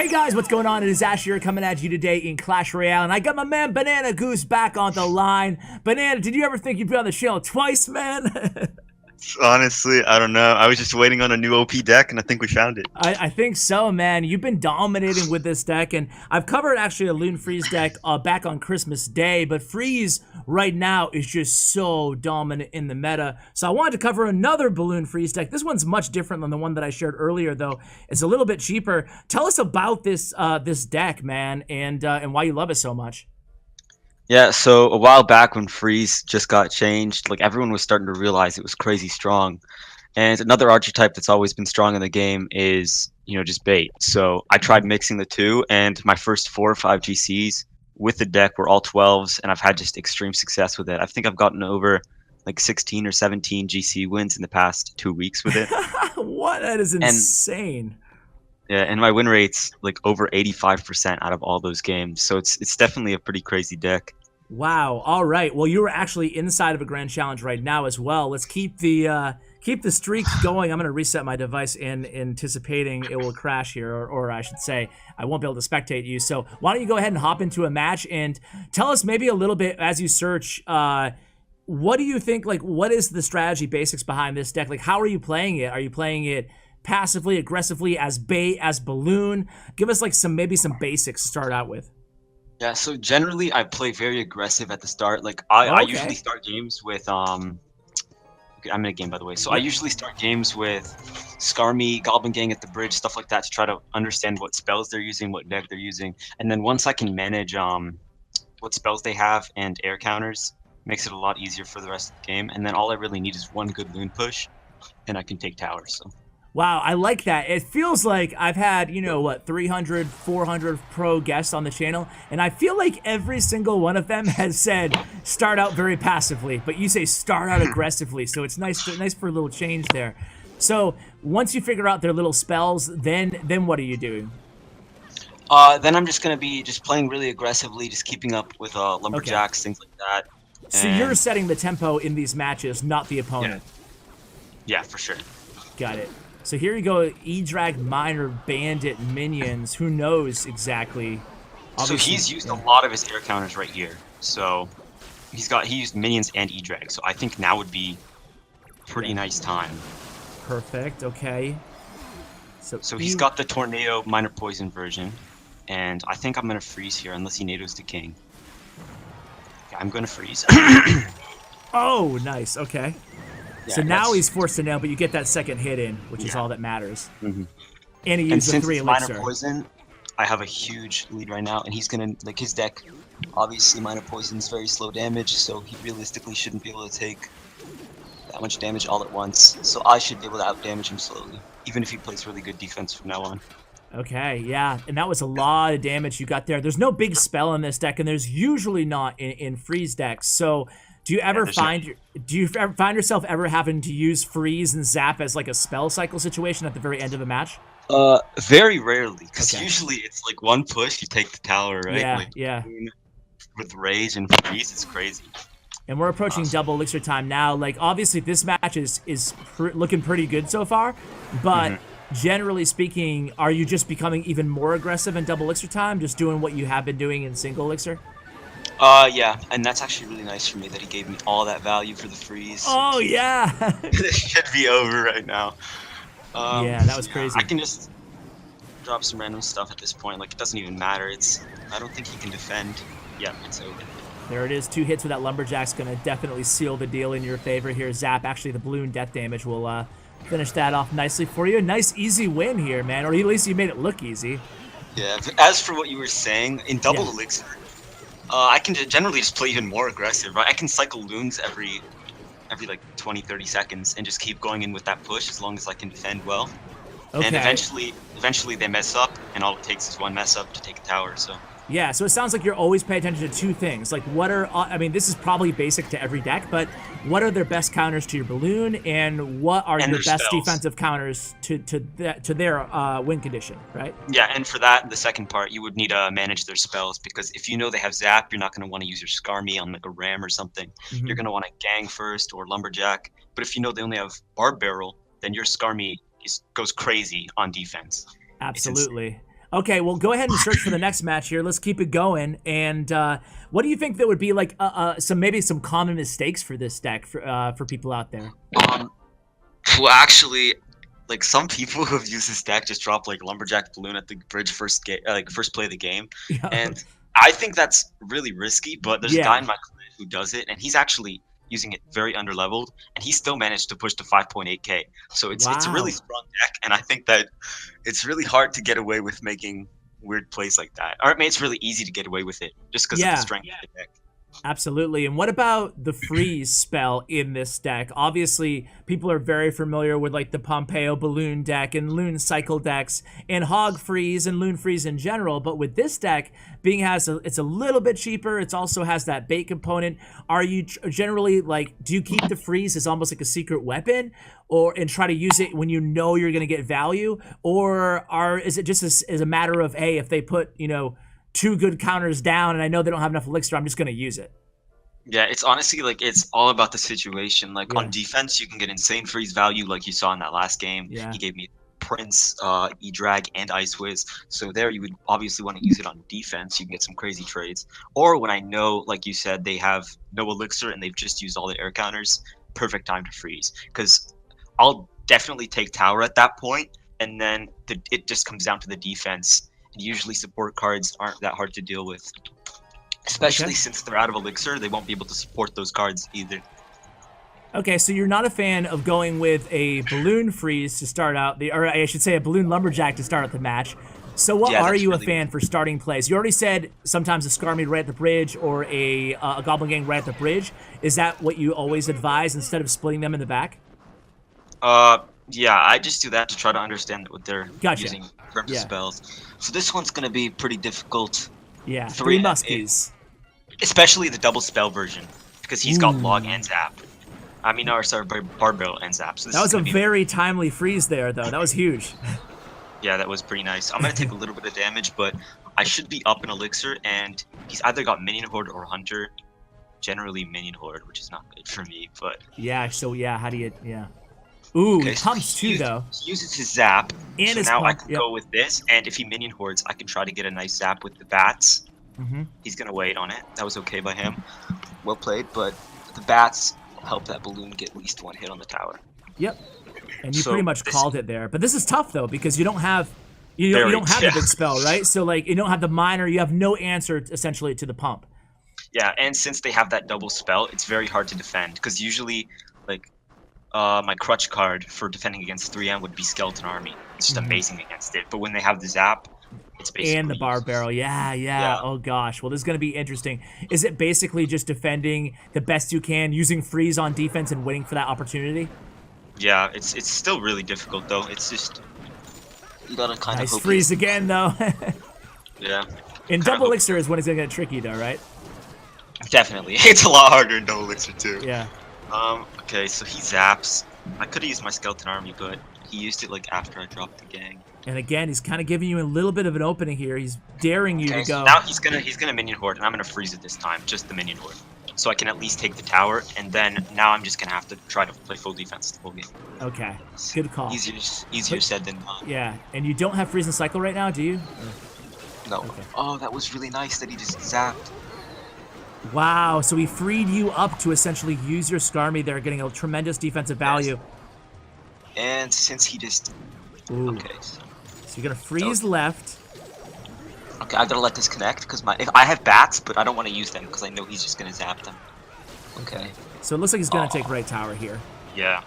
Hey guys, what's going on? It is Ash here coming at you today in Clash Royale, and I got my man BananaGoose back on the line. Banana, did you ever think you'd be on the channel twice, man? Honestly, I don't know. I was just waiting on a new OP deck, and I think we found it. I think so, man. You've been dominating with this deck, and I've covered actually a Loon Freeze deck back on Christmas Day, but Freeze right now is just so dominant in the meta. So I wanted to cover another Balloon Freeze deck. This one's much different than the one that I shared earlier, though. It's a little bit cheaper. Tell us about this this deck, man, and why you love it so much. Yeah, so a while back when Freeze just got changed, like everyone was starting to realize it was crazy strong. And another archetype that's always been strong in the game is, just bait. So I tried mixing the two, and my first 4 or 5 GCs with the deck were all 12s, and I've had just extreme success with it. I think I've gotten over like 16 or 17 GC wins in the past 2 weeks with it. What? That is insane. Yeah, and my win rate's like over 85% out of all those games. So it's definitely a pretty crazy deck. Wow. All right. Well, you were actually inside of a grand challenge right now as well. Let's keep the streak going. I'm going to reset my device in anticipating it will crash here, or I should say I won't be able to spectate you. So why don't you go ahead and hop into a match and tell us maybe a little bit as you search, what do you think, like what is the strategy basics behind this deck? Like how are you playing it? Are you playing it passively, aggressively, as bait, as balloon? Give us like maybe some basics to start out with. Yeah, so generally I play very aggressive at the start. Like I usually start games with I'm in a game by the way. So I usually start games with Skarmy, Goblin Gang at the bridge, stuff like that to try to understand what spells they're using, what deck they're using. And then once I can manage what spells they have and air counters, makes it a lot easier for the rest of the game. And then all I really need is one good Loon push and I can take towers. So wow, I like that. It feels like I've had, 300, 400 pro guests on the channel, and I feel like every single one of them has said start out very passively, but you say start out aggressively, so it's nice for a little change there. So once you figure out their little spells, then what are you doing? Then I'm just going to be just playing really aggressively, just keeping up with lumberjacks, things like that. So you're setting the tempo in these matches, not the opponent. Yeah, for sure. Got it. So here you go, E-Drag Miner Bandit minions. Who knows exactly? Obviously, so he's used a lot of his air counters right here. So he used minions and E-Drag. So I think now would be pretty nice time. Perfect. Okay. So he's got the Tornado Minor Poison version, and I think I'm gonna freeze here unless he NATOs the king. Yeah, I'm gonna freeze. Oh, nice. Okay. Yeah, so now he's forced to nail, but you get that second hit in, which is all that matters. Mm-hmm. And he used the 3 elixir. Minor Poison, I have a huge lead right now, and he's gonna his deck. Obviously, Minor Poison is very slow damage, so he realistically shouldn't be able to take that much damage all at once. So I should be able to out damage him slowly, even if he plays really good defense from now on. Okay, yeah, and that was a lot of damage you got there. There's no big spell in this deck, and there's usually not in freeze decks. So do you ever find yourself ever having to use freeze and zap as like a spell cycle situation at the very end of a match? Very rarely, because usually it's like one push, you take the tower, right? Yeah, like, yeah. With rage and freeze, it's crazy. And we're approaching double elixir time now. Like obviously this match is looking pretty good so far, but generally speaking, are you just becoming even more aggressive in double elixir time, just doing what you have been doing in single elixir? Yeah, and that's actually really nice for me that he gave me all that value for the freeze. Oh, yeah! This should be over right now. Yeah, that was crazy. I can just drop some random stuff at this point. Like, it doesn't even matter. I don't think he can defend. Yeah, it's over. There it is. 2 hits with that Lumberjack's going to definitely seal the deal in your favor here. Zap, actually, the balloon death damage will finish that off nicely for you. Nice, easy win here, man. Or at least you made it look easy. Yeah, but as for what you were saying, in double elixir, I can generally just play even more aggressive, right? I can cycle loons every like 20-30 seconds and just keep going in with that push as long as I can defend well. Okay. And eventually they mess up, and all it takes is one mess up to take a tower. So yeah, so it sounds like you're always paying attention to 2 things. Like what are, I mean, this is probably basic to every deck, but what are their best counters to your balloon, and what are your best defensive counters to their win condition, right? Yeah, and for that, the second part, you would need to manage their spells, because if you know they have Zap, you're not going to want to use your Skarmy on like a Ram or something. You're going to want to Gang first or Lumberjack. But if you know they only have Barb Barrel, then your Skarmy goes crazy on defense. Absolutely. Okay, well, go ahead and search for the next match here. Let's keep it going. And what do you think that would be like maybe some common mistakes for this deck for people out there? Well, actually, like some people who have used this deck just drop like Lumberjack Balloon at the bridge first play of the game, Yeah. and I think that's really risky. But there's a guy Yeah. in my clan who does it, and he's actually using it very underleveled, and he still managed to push to 5.8k. So it's a really Wow. strong deck, and I think that it's really hard to get away with making weird plays like that. Or I mean, it's really easy to get away with it just because of the Yeah. strength of the deck. Absolutely. And what about the freeze spell in this deck? Obviously, people are very familiar with like the Pompeo Balloon deck and Loon Cycle decks and Hog Freeze and Loon Freeze in general. But with this deck, it's a little bit cheaper. It also has that bait component. Are you generally like, do you keep the freeze as almost like a secret weapon, and try to use it when you know you're going to get value, or is it just as a matter of, hey, if they put 2 good counters down and I know they don't have enough elixir, I'm just going to use it? Yeah, it's honestly like it's all about the situation. Like Yeah. on defense, you can get insane freeze value, like you saw in that last game. Yeah. He gave me Prince, E-Drag, and Ice Wiz. So there, you would obviously want to use it on defense. You can get some crazy trades. Or when I know, like you said, they have no elixir and they've just used all the air counters, perfect time to freeze. Because I'll definitely take tower at that point, and then it just comes down to the defense. And usually support cards aren't that hard to deal with. Especially since they're out of elixir, they won't be able to support those cards either. Okay, so you're not a fan of going with a balloon freeze to start out or I should say a balloon lumberjack to start out the match. So what are you a fan for starting plays? You already said sometimes a Skarmy right at the bridge or a Goblin Gang right at the bridge. Is that what you always advise instead of splitting them in the back? Yeah, I just do that to try to understand what they're using in terms of spells. So this one's gonna be pretty difficult. Yeah, 3 muskies. Especially the double spell version, because he's got log and zap. I mean, sorry, barbell and zap. So that was a very timely freeze there, though. That was huge. Yeah, that was pretty nice. I'm gonna take a little bit of damage, but I should be up in elixir, and he's either got minion horde or hunter. Generally minion horde, which is not good for me, but yeah. So yeah, how do you? Yeah. Ooh, he pumps too, though. He uses his zap, and so now I can go with this, and if he minion hordes, I can try to get a nice zap with the bats. He's gonna wait on it. That was okay by him. Well played, but the bats help that balloon get at least 1 hit on the tower. Yep. And you pretty much called it there. But this is tough though, because you don't have you don't have the big spell, right? So like you don't have the miner, you have no answer essentially to the pump. Yeah, and since they have that double spell, it's very hard to defend, because usually like my crutch card for defending against 3M would be Skeleton Army. It's just amazing against it. But when they have the zap, it's basically and the bar barrel, yeah. Oh gosh, well this is gonna be interesting. Is it basically just defending the best you can, using freeze on defense and waiting for that opportunity? Yeah, it's still really difficult though. It's just you gotta kind of hope. Nice freeze again though. Yeah. And double elixir is when it's gonna get tricky though, right? Definitely, it's a lot harder in double elixir too. Yeah. Okay, so he zaps. I could have used my Skeleton Army, but he used it like after I dropped the gang. And again, he's kind of giving you a little bit of an opening here. He's daring you to go. So now he's gonna minion horde, and I'm gonna freeze it this time, just the minion horde, so I can at least take the tower. And then now I'm just gonna have to try to play full defense the whole game. Okay, good call. Easier said than done. Yeah, and you don't have freeze and cycle right now, do you? No. Okay. Oh, that was really nice that he just zapped. Wow, so he freed you up to essentially use your Skarmy there, getting a tremendous defensive value. And since he just... Ooh. Okay. So you're gonna freeze left. Okay, I gotta let this connect, because if I have bats, but I don't want to use them, because I know he's just gonna zap them. Okay. So it looks like he's gonna take right tower here. Yeah.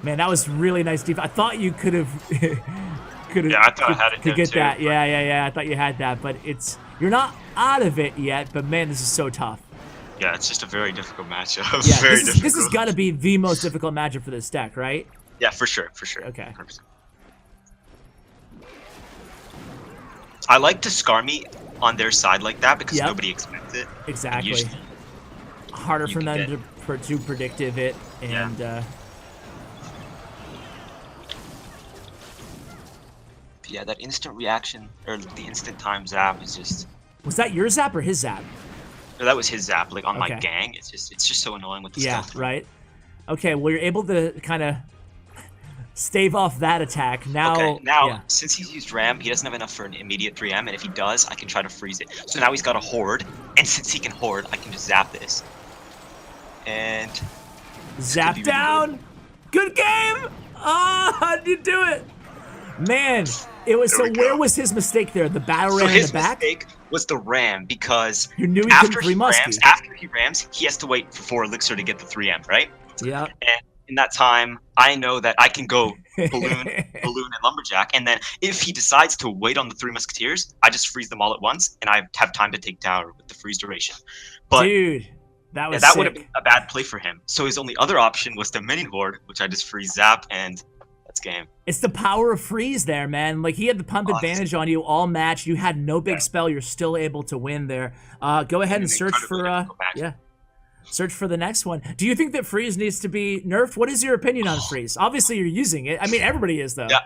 Man, that was really nice defense. I thought you could have... Yeah, I thought I had it could get too, that. Yeah. I thought you had that, but you're not out of it yet, but man, this is so tough. Yeah, it's just a very difficult matchup. Yeah, very difficult. This has got to be the most difficult matchup for this deck, right? Yeah, for sure. Okay. 100%. I like to Skarmy on their side like that because nobody expects it. Exactly. Harder for them to predictive it, and yeah, that instant reaction or the instant time zap is just. Was that your zap or his zap? No, that was his zap. Like on my gang, it's just so annoying with the stuff. Yeah, right. Okay, well you're able to kind of stave off that attack. Now, okay, now yeah. since he's used Ram, he doesn't have enough for an immediate 3M, and if he does, I can try to freeze it. So now he's got a Horde, and since he can Horde, I can just zap this. And zap down. Good game. Oh, how'd you do it? Man, it was so. Where was his mistake there? The battle ram in the back. His mistake was the ram because you knew he after he rams, he has to wait for 4 elixir to get the 3M, right? Yeah. And in that time, I know that I can go balloon, and lumberjack, and then if he decides to wait on the 3 musketeers, I just freeze them all at once, and I have time to take tower with the freeze duration. But dude, that was that would have been a bad play for him. So his only other option was the mini horde, which I just freeze zap, and that's game. It's the power of freeze there, man. Like, he had the pump advantage on you all match. You had no big spell. You're still able to win there. Go ahead and search for search for the next one. Do you think that freeze needs to be nerfed? What is your opinion on freeze? Obviously, you're using it. I mean, everybody is, though. Yeah,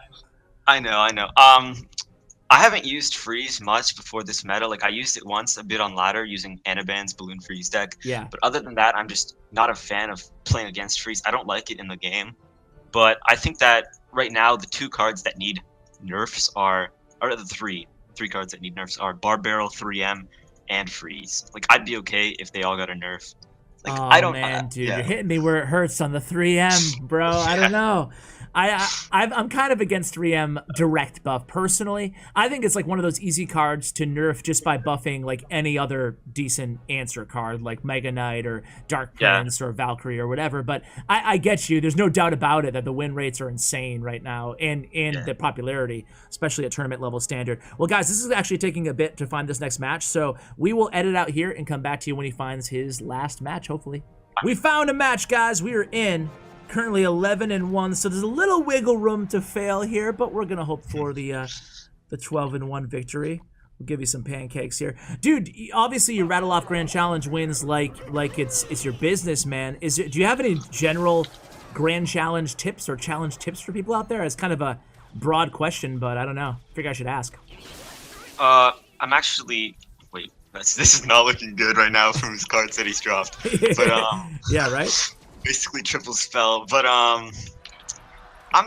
I know. I haven't used freeze much before this meta. Like, I used it once a bit on ladder using Anaban's balloon freeze deck. Yeah. But other than that, I'm just not a fan of playing against freeze. I don't like it in the game. But I think that right now the 2 cards that need nerfs or the 3 cards that need nerfs are Bar Barrel, 3M, and Freeze. Like, I'd be okay if they all got a nerf. Like, oh, I don't, man, dude, you're hitting me where it hurts on the 3M, bro. I don't know. I'm kind of against 3M direct buff personally. I think it's like one of those easy cards to nerf just by buffing like any other decent answer card, like Mega Knight or Dark Prince or Valkyrie or whatever. But I get you. There's no doubt about it that the win rates are insane right now, and the popularity, especially at tournament level standard. Well, guys, this is actually taking a bit to find this next match, so we will edit out here and come back to you when he finds his last match, hopefully. We found a match, guys. We are in. Currently 11-1, so there's a little wiggle room to fail here, but we're gonna hope for the 12-1 victory. We'll give you some pancakes here, dude. Obviously, you rattle off Grand Challenge wins like it's your business, man. Do you have any general Grand Challenge tips or challenge tips for people out there? It's kind of a broad question, but I don't know. I figure I should ask. I'm actually this is not looking good right now from his cards that he's dropped. But yeah, right. Basically triple spell, but I'm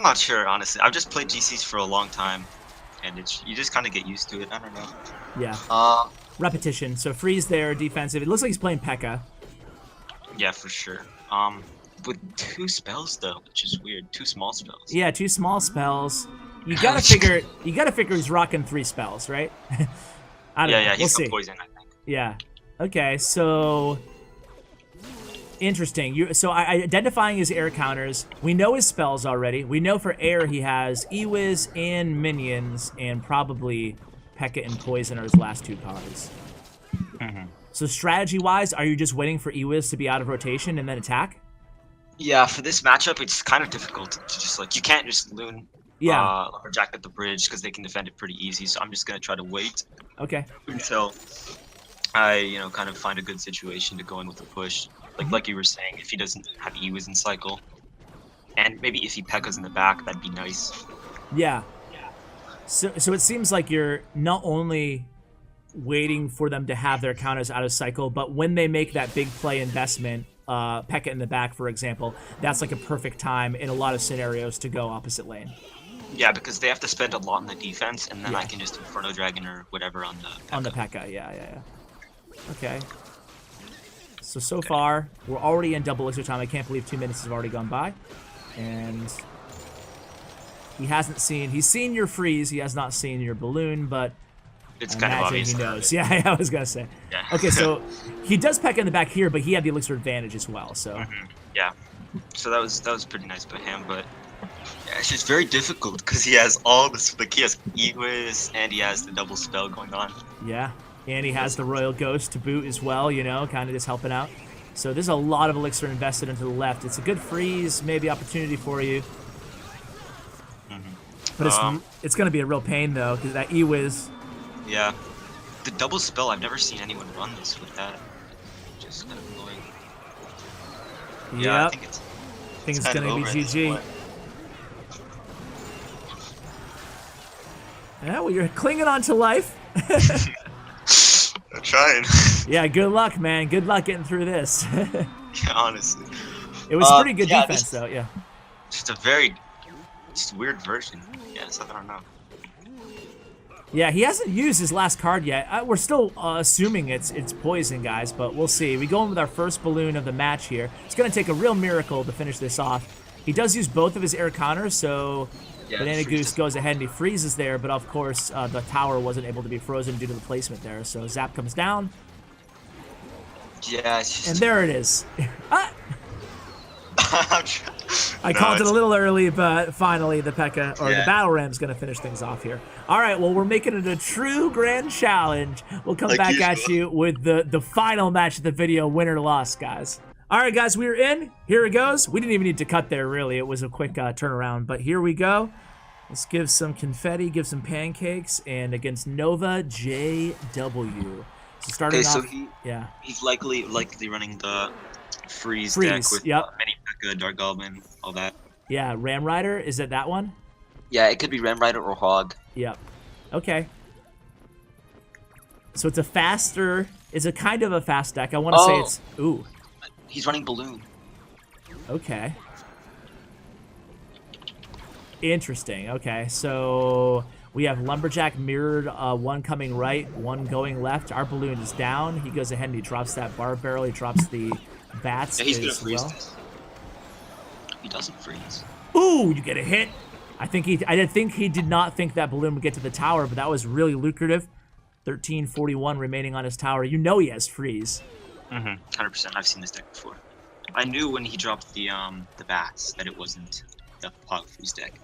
not sure, honestly. I've just played GCs for a long time, and you just kind of get used to it. I don't know. Yeah. Repetition. So freeze there, defensive. It looks like he's playing P.E.K.K.A. Yeah, for sure. With 2 spells though, which is weird. 2 small spells. Yeah, 2 small spells. You gotta figure. He's rocking 3 spells, right? I don't know. He's got poison, I think. Yeah. Okay, so. Interesting. So identifying his air counters. We know his spells already. We know for air he has Ewiz and minions, and probably P.E.K.K.A. and Poison are his last 2 cards. So strategy-wise, are you just waiting for Ewiz to be out of rotation and then attack? Yeah, for this matchup, it's kind of difficult to just you can't just Loon or Jack at the bridge because they can defend it pretty easy. So I'm just gonna try to wait. Okay. Until I kind of find a good situation to go in with a push. Like you were saying, if he doesn't have Ewiz in cycle, and maybe if he P.E.K.K.A.'s in the back, that'd be nice. Yeah. So it seems like you're not only waiting for them to have their counters out of cycle, but when they make that big play investment, P.E.K.K.A. in the back, for example, that's like a perfect time in a lot of scenarios to go opposite lane. Yeah, because they have to spend a lot on the defense, and then I can just Inferno Dragon or whatever on the P.E.K.K.A. On the P.E.K.K.A., yeah. Okay. So far, we're already in double elixir time. I can't believe 2 minutes have already gone by. And he's seen your freeze. He has not seen your balloon, but it's kind of obvious. He knows. Yeah, I was going to say. Yeah. Okay, so he does P.E.K.K.A. in the back here, but he had the elixir advantage as well, so. Yeah. So that was pretty nice by him, but yeah, it's just very difficult because he has all this, he has Ewiz and he has the double spell going on. Yeah. And he has the Royal Ghost to boot as well, kind of just helping out. So there's a lot of elixir invested into the left. It's a good freeze, maybe opportunity for you. But it's going to be a real pain, though, because that Ewiz. Yeah. The double spell, I've never seen anyone run this with that. Just kind of annoying. Yeah, I think it's going to be GG. Yeah, well, you're clinging on to life. I'm trying. Yeah, good luck, man. Good luck getting through this. Yeah, honestly. It was pretty good defense, though, yeah. Just a very Just a weird version. Yes, I don't know. Yeah, he hasn't used his last card yet. We're still assuming it's poison, guys, but we'll see. We go in with our first balloon of the match here. It's going to take a real miracle to finish this off. He does use both of his air counters, so BananaGoose goes ahead and he freezes there, but of course the tower wasn't able to be frozen due to the placement there. So Zap comes down. Yeah, it's just... And there it is. I called it a little early, but finally the P.E.K.K.A. or the Battle Ram's going to finish things off here. All right, well, we're making it a true grand challenge. We'll come back at you with the final match of the video, win or loss, guys. All right, guys, we're in. Here it goes. We didn't even need to cut there, really. It was a quick turnaround, but here we go. Let's give some confetti, give some pancakes, and against Nova JW. So starting off, he's likely running the freeze deck with many P.E.K.K.A, Dark Goblin, all that. Yeah, Ram Rider, is it that one? Yeah, it could be Ram Rider or Hog. Yep. Okay. So it's a faster, it's a kind of a fast deck. I want to say it's, ooh. He's running Balloon. Okay. Interesting. Okay, so we have Lumberjack mirrored, one coming right, one going left. Our balloon is down. He goes ahead and he drops that bar barrel. He drops the bats he's gonna as freeze well. This. He doesn't freeze. Ooh, you get a hit. I think he did not think that balloon would get to the tower, but that was really lucrative. 1341 remaining on his tower. You know he has freeze. 100%. I've seen this deck before. I knew when he dropped the bats that it wasn't the Hog freeze deck.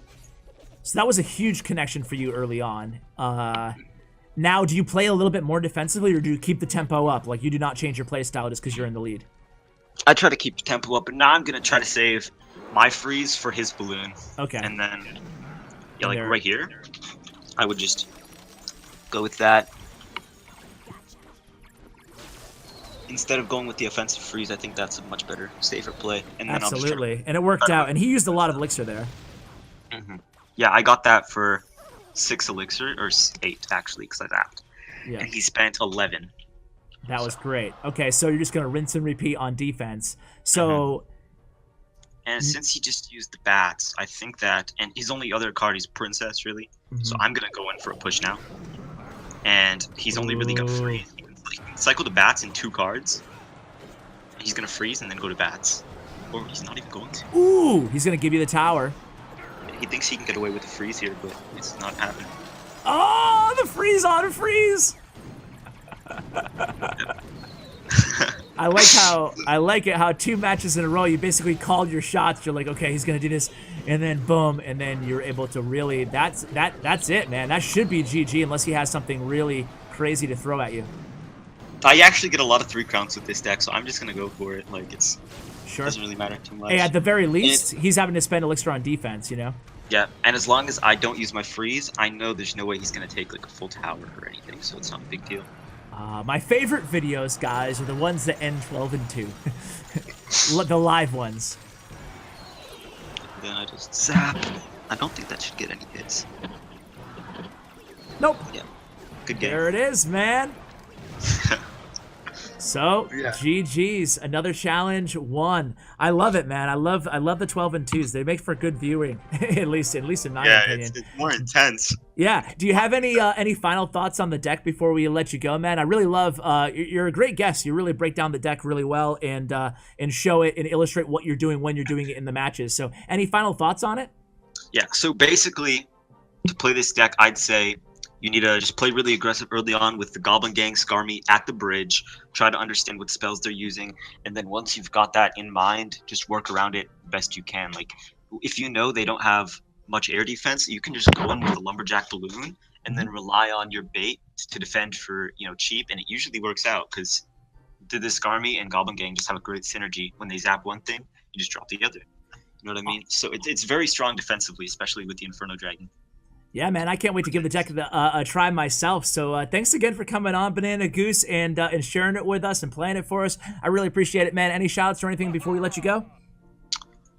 So that was a huge connection for you early on. Now, do you play a little bit more defensively, or do you keep the tempo up? Like, you do not change your play style just because you're in the lead? I try to keep the tempo up, but now I'm going to try to save my freeze for his balloon. Okay. And then, yeah, like right here, I would just go with that. Instead of going with the offensive freeze, I think that's a much better, safer play. And then absolutely. And it worked out. And he used a lot of elixir there. Yeah, I got that for 6 elixir, or 8 actually, because I zapped. Yeah. And he spent 11. That was great. Okay, so you're just going to rinse and repeat on defense. So... And since he just used the bats, I think that... And his only other card is Princess, really. So I'm going to go in for a push now. And he's only really got freeze. He can cycle the bats in 2 cards. He's going to freeze and then go to bats. Or he's not even going to. Ooh, he's going to give you the tower. He thinks he can get away with the freeze here, but it's not happening. Oh, the freeze on freeze! I like it how 2 matches in a row you basically called your shots. You're like, okay, he's gonna do this, and then boom, and then you're able to really. That's it, man. That should be GG unless he has something really crazy to throw at you. I actually get a lot of 3 crowns with this deck, so I'm just gonna go for it. Like it doesn't really matter too much. Hey, at the very least, he's having to spend elixir on defense, you know. Yeah, and as long as I don't use my freeze, I know there's no way he's gonna take like a full tower or anything, so it's not a big deal. My favorite videos, guys, are the ones that end 12 and 2. The live ones. Then I just zap. I don't think that should get any hits. Nope. Yeah. Good game. There it is, man. So, GG's, another challenge won. I love it, man. I love the 12 and 2s. They make for good viewing, at least in my opinion. It's more intense. Yeah. Do you have any final thoughts on the deck before we let you go, man? I really love. You're a great guest. You really break down the deck really well and show it and illustrate what you're doing when you're doing it in the matches. So, any final thoughts on it? Yeah. So basically, to play this deck, I'd say you need to just play really aggressive early on with the Goblin Gang, Skarmy at the bridge. Try to understand what spells they're using, and then once you've got that in mind, just work around it best you can. Like, if you know they don't have much air defense, you can just go in with a Lumberjack Balloon and then rely on your bait to defend for cheap, and it usually works out because the Skarmy and Goblin Gang just have a great synergy. When they zap one thing, you just drop the other. You know what I mean? So it's very strong defensively, especially with the Inferno Dragon. Yeah, man, I can't wait to give the deck a try myself. So thanks again for coming on, BananaGoose, and sharing it with us and playing it for us. I really appreciate it, man. Any shout-outs or anything before we let you go?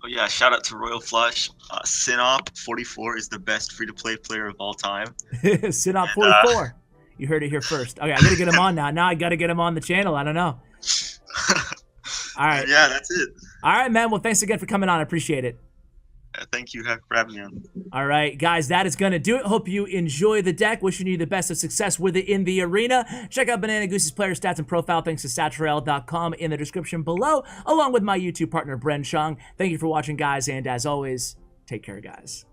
Oh, yeah, shout out to Royal Flush. Sinop44 is the best free-to-play player of all time. Sinop44. You heard it here first. Okay, I got to get him on now. Now I got to get him on the channel. I don't know. All right. Yeah, that's it. All right, man. Well, thanks again for coming on. I appreciate it. Thank you for having me on. All right, guys, that is going to do it. Hope you enjoy the deck. Wishing you the best of success with it in the arena. Check out BananaGoose's player stats and profile, thanks to StatsRoyale.com in the description below, along with my YouTube partner, Bren Chong. Thank you for watching, guys, and as always, take care, guys.